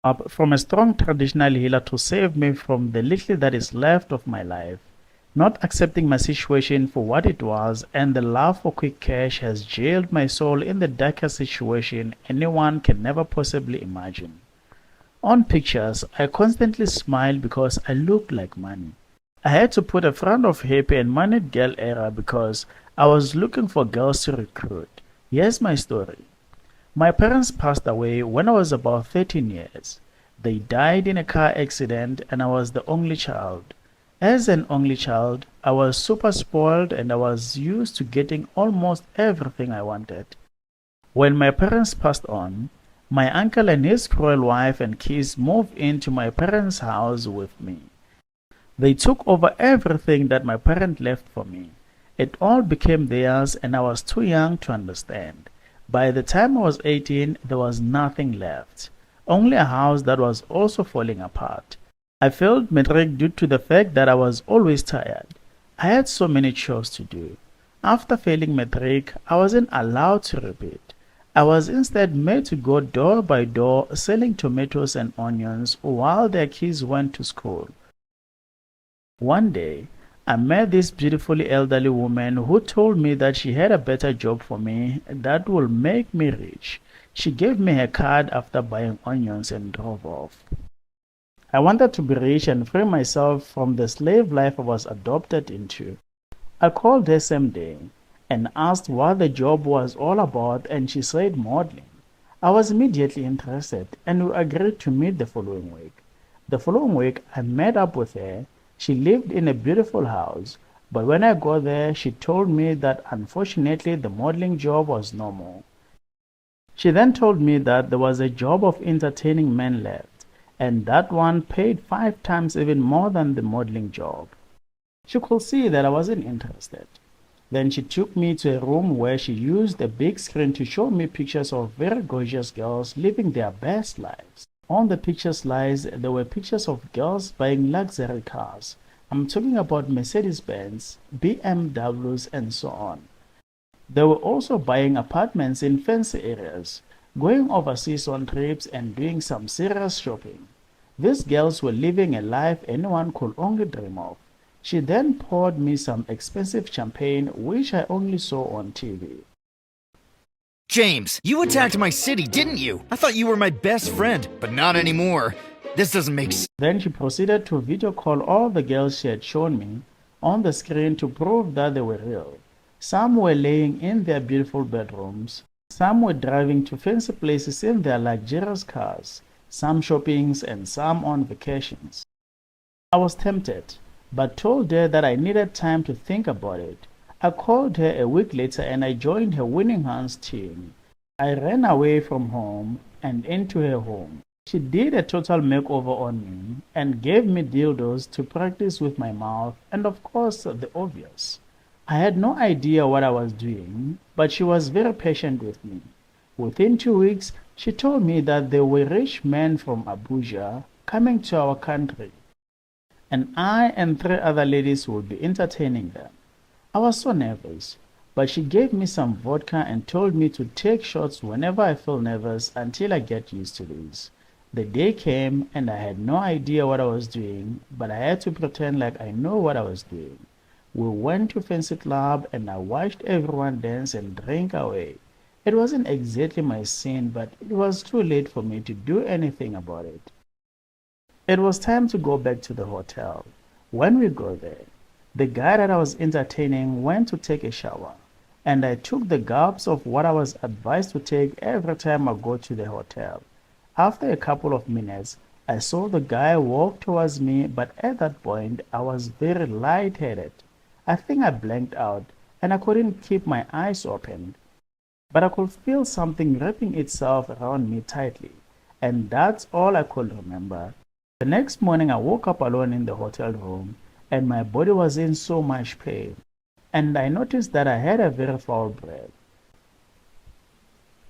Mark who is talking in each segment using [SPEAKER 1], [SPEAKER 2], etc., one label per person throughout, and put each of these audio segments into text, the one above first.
[SPEAKER 1] up from a strong traditional healer to save me from the little that is left of my life. Not accepting my situation for what it was and the love for quick cash has jailed my soul in the darkest situation anyone can never possibly imagine. On pictures, I constantly smiled because I looked like money. I had to put a front of happy and moneyed girl era because I was looking for girls to recruit. Here's my story. My parents passed away when I was about 13 years. They died in a car accident and I was the only child. As an only child, I was super spoiled and I was used to getting almost everything I wanted. When my parents passed on, my uncle and his cruel wife and kids moved into my parents' house with me. They took over everything that my parents left for me. It all became theirs and I was too young to understand. By the time I was 18, there was nothing left. Only a house that was also falling apart. I failed matric due to the fact that I was always tired. I had so many chores to do. After failing matric, I wasn't allowed to repeat. I was instead made to go door by door selling tomatoes and onions while their kids went to school. One day, I met this beautifully elderly woman who told me that she had a better job for me that would make me rich. She gave me her card after buying onions and drove off. I wanted to be rich and free myself from the slave life I was adopted into. I called her same day and asked what the job was all about and she said modeling. I was immediately interested and we agreed to meet the following week. The following week I met up with her. She lived in a beautiful house, but when I got there she told me that unfortunately the modeling job was no more. She then told me that there was a job of entertaining men left, and that one paid 5 times even more than the modeling job. She could see that I wasn't interested. Then she took me to a room where she used a big screen to show me pictures of very gorgeous girls living their best lives. On the picture slides, there were pictures of girls buying luxury cars. I'm talking about Mercedes-Benz, BMWs, and so on. They were also buying apartments in fancy areas, going overseas on trips and doing some serious shopping. These girls were living a life anyone could only dream of. She then poured me some expensive champagne which I only saw on TV.
[SPEAKER 2] James, you attacked my city, didn't you? I thought you were my best friend, but not anymore. This doesn't make sense.
[SPEAKER 1] Then she proceeded to video call all the girls she had shown me on the screen to prove that they were real. Some were laying in their beautiful bedrooms. Some were driving to fancy places in their luxurious cars. Some shoppings and some on vacations. I was tempted, but told her that I needed time to think about it. I called her a week later and I joined her Winning Hands team. I ran away from home and into her home. She did a total makeover on me and gave me dildos to practice with my mouth and of course the obvious. I had no idea what I was doing, but she was very patient with me. Within 2 weeks, she told me that there were rich men from Abuja coming to our country, and I and 3 other ladies would be entertaining them. I was so nervous, but she gave me some vodka and told me to take shots whenever I feel nervous until I get used to this. The day came and I had no idea what I was doing, but I had to pretend like I know what I was doing. We went to fancy club and I watched everyone dance and drink away. It wasn't exactly my scene, but it was too late for me to do anything about it. It was time to go back to the hotel. When we got there, the guy that I was entertaining went to take a shower, and I took the gulps of what I was advised to take every time I go to the hotel. After a couple of minutes, I saw the guy walk towards me, but at that point, I was very lightheaded. I think I blanked out, and I couldn't keep my eyes open. But I could feel something wrapping itself around me tightly, and that's all I could remember. The next morning, I woke up alone in the hotel room, and my body was in so much pain, and I noticed that I had a very foul breath.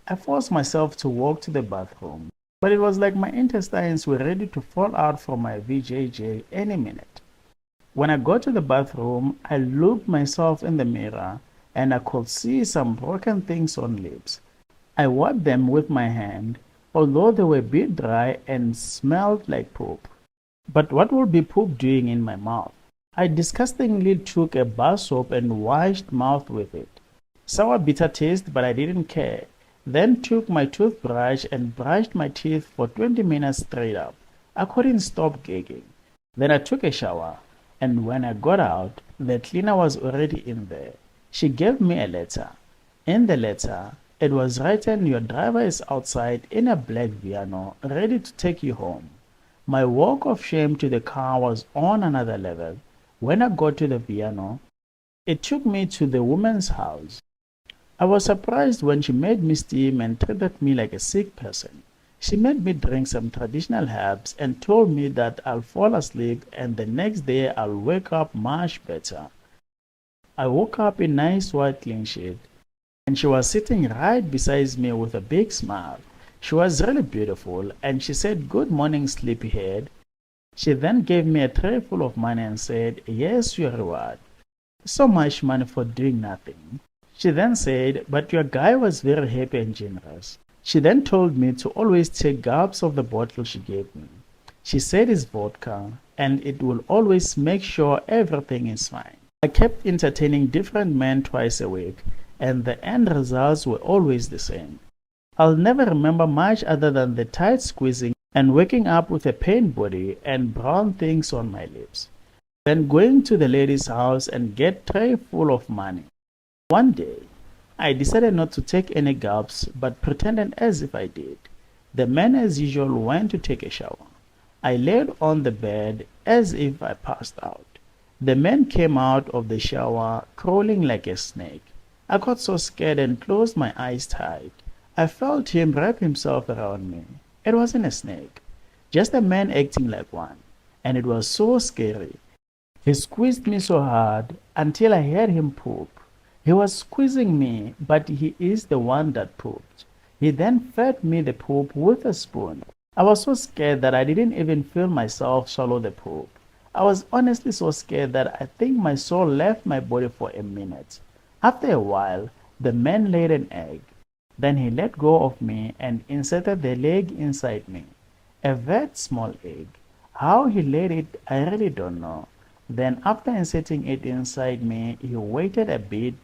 [SPEAKER 1] I forced myself to walk to the bathroom, but it was like my intestines were ready to fall out from my VJJ any minute. When I got to the bathroom, I looked myself in the mirror, and I could see some broken things on lips. I wiped them with my hand, although they were a bit dry and smelled like poop. But what would be poop doing in my mouth? I disgustingly took a bar soap and washed mouth with it. Sour bitter taste, but I didn't care. Then took my toothbrush and brushed my teeth for 20 minutes straight up. I couldn't stop gagging. Then I took a shower, and when I got out, the cleaner was already in there. She gave me a letter. In the letter, it was written, "Your driver is outside in a black Viano, ready to take you home." My walk of shame to the car was on another level. When I got to the Viano, it took me to the woman's house. I was surprised when she made me steam and treated me like a sick person. She made me drink some traditional herbs and told me that I'll fall asleep and the next day I'll wake up much better. I woke up in nice white clean sheet, and she was sitting right beside me with a big smile. She was really beautiful, and she said, "Good morning, sleepyhead." She then gave me a tray full of money and said, "Here's your reward." So much money for doing nothing. She then said, "But your guy was very happy and generous." She then told me to always take gulps of the bottle she gave me. She said it's vodka, and it will always make sure everything is fine. I kept entertaining different men twice a week, and the end results were always the same. I'll never remember much other than the tight squeezing and waking up with a pain body and brown things on my lips. Then going to the lady's house and get tray full of money. One day, I decided not to take any gulps but pretended as if I did. The man as usual went to take a shower. I laid on the bed as if I passed out. The man came out of the shower crawling like a snake. I got so scared and closed my eyes tight. I felt him wrap himself around me. It wasn't a snake, just a man acting like one, and it was so scary. He squeezed me so hard until I heard him poop. He was squeezing me, but he is the one that pooped. He then fed me the poop with a spoon. I was so scared that I didn't even feel myself swallow the poop. I was honestly so scared that I think my soul left my body for a minute. After a while, the man laid an egg. Then he let go of me and inserted the leg inside me. A very small egg. How he laid it, I really don't know. Then after inserting it inside me, he waited a bit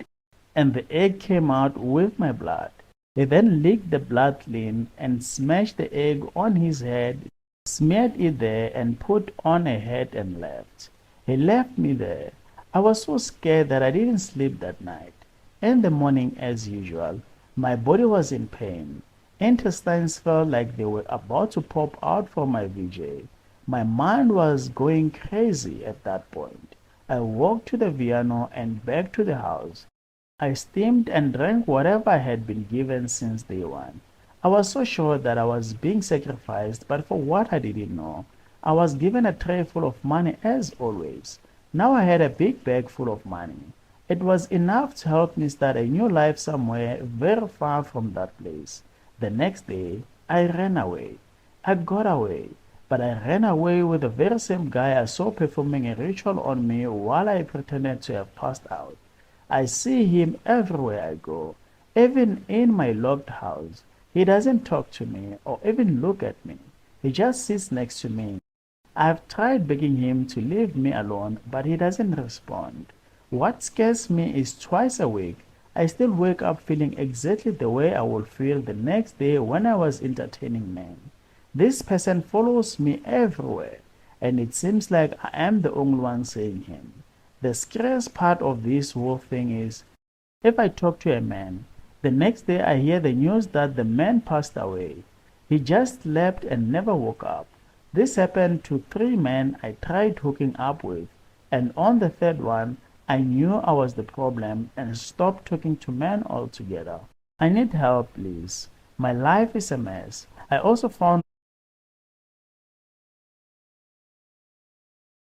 [SPEAKER 1] and the egg came out with my blood. He then licked the blood clean and smashed the egg on his head, smeared it there and put on a hat and left. He left me there. I was so scared that I didn't sleep that night. In the morning, as usual, my body was in pain. Intestines felt like they were about to pop out from my VJ. My mind was going crazy at that point. I walked to the Viano and back to the house. I steamed and drank whatever I had been given since day one. I was so sure that I was being sacrificed, but for what I didn't know. I was given a tray full of money as always. Now I had a big bag full of money. It was enough to help me start a new life somewhere very far from that place. The next day, I ran away. I got away, but I ran away with the very same guy I saw performing a ritual on me while I pretended to have passed out. I see him everywhere I go, even in my locked house. He doesn't talk to me or even look at me. He just sits next to me. I've tried begging him to leave me alone, but he doesn't respond. What scares me is twice a week, I still wake up feeling exactly the way I would feel the next day when I was entertaining men. This person follows me everywhere, and it seems like I am the only one seeing him. The scariest part of this whole thing is, if I talk to a man, the next day I hear the news that the man passed away. He just slept and never woke up. This happened to 3 men I tried hooking up with, and on the third one, I knew I was the problem and stopped talking to men altogether. I need help, please. My life is a mess. I also found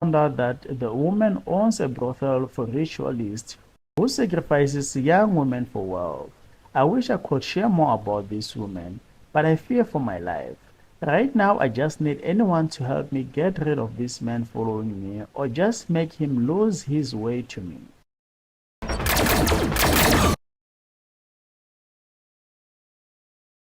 [SPEAKER 1] out that the woman owns a brothel for ritualists who sacrifices young women for wealth. I wish I could share more about this woman, but I fear for my life. Right now, I just need anyone to help me get rid of this man following me or just make him lose his way to me.